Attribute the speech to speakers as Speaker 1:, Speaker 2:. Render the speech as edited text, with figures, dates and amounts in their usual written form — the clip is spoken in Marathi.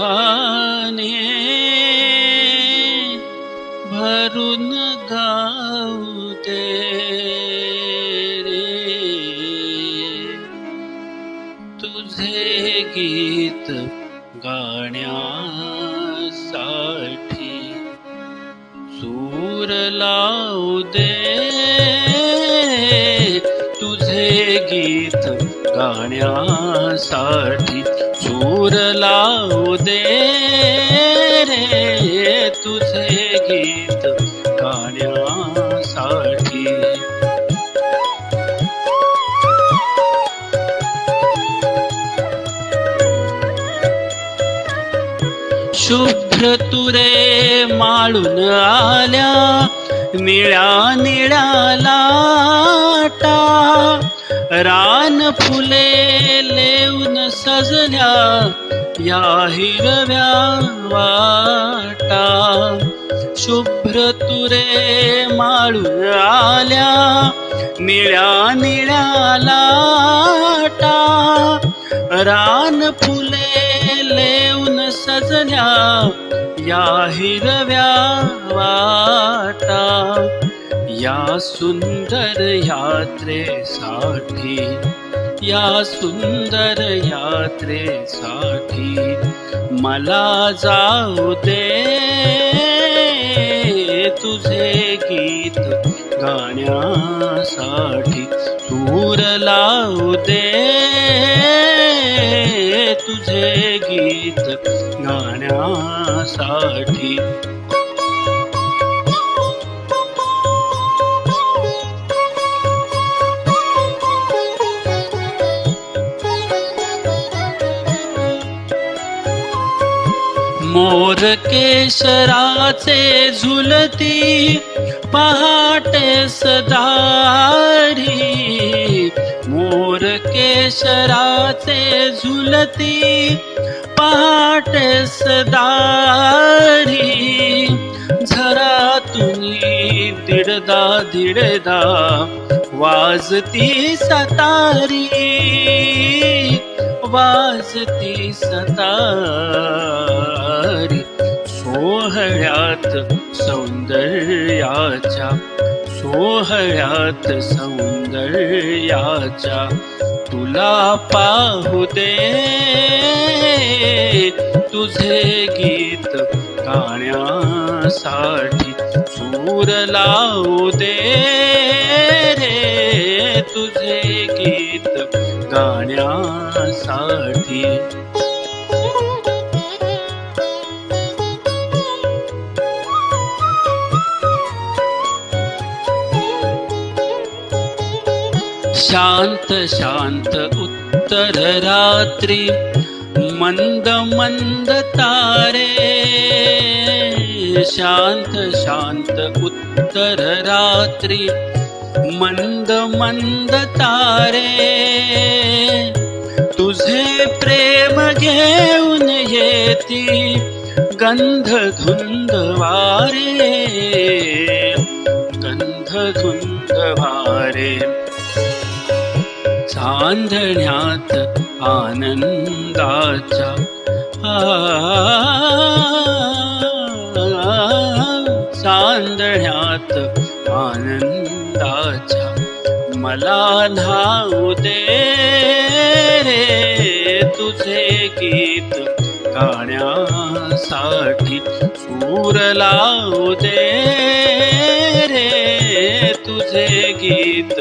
Speaker 1: गाणे भरून गाऊ दे रे, तुझे गीत गाण्यासाठी सूर लावू दे, तुझे गीत गाण्यासाठी सूर लावू दे रे, तुझे गीत गाण्यासाठी. शुभ्र तुरे माळून आल्या निळ्या निळ्या लाटा, रान फुले लेऊन सजल्या या हिरव्या वाटा. शुभ्र तुरे माळून आल्या निळ्या निळ्या लाटा, रान फुले लेऊन सजल्या या हिरव्या वाटा. या सुंदर यात्रेसाठी, या सुंदर यात्रेसाठी मला जाऊ दे, तुझे गीत गाण्यासाठी सूर लावू दे, तुझे गीत गाण्यासाठी. मोर केशराचे झुलती पहाटे सदारी, मोर केशराचे झुलती पहाटे सदारी. झरातुनी दिडदा दिडदा वाजती सतारी, वाजती सतारी. सोहळ्यात सौंदर्याच्या, सोहळ्यात सौंदर्याच्या तुला पाहू दे, तुझे गीत गाण्यासाठी सूर लावू दे रे, तुझे गीत गाण्यासाठी. शांत शांत उत्तर रात्री मंद मंद तारे, शांत शांत उत्तर रात्री मंद मंद तारे. तुझे प्रेम घेऊन येती गंध धुंद वारे, गंध धुंद वारे. चांदण्यात आनंदाच्या, चांदण्यात आनंदाच्या मला न्हाऊ दे रे, तुझे गीत गाण्यासाठी सूर लावू दे रे, तुझे गीत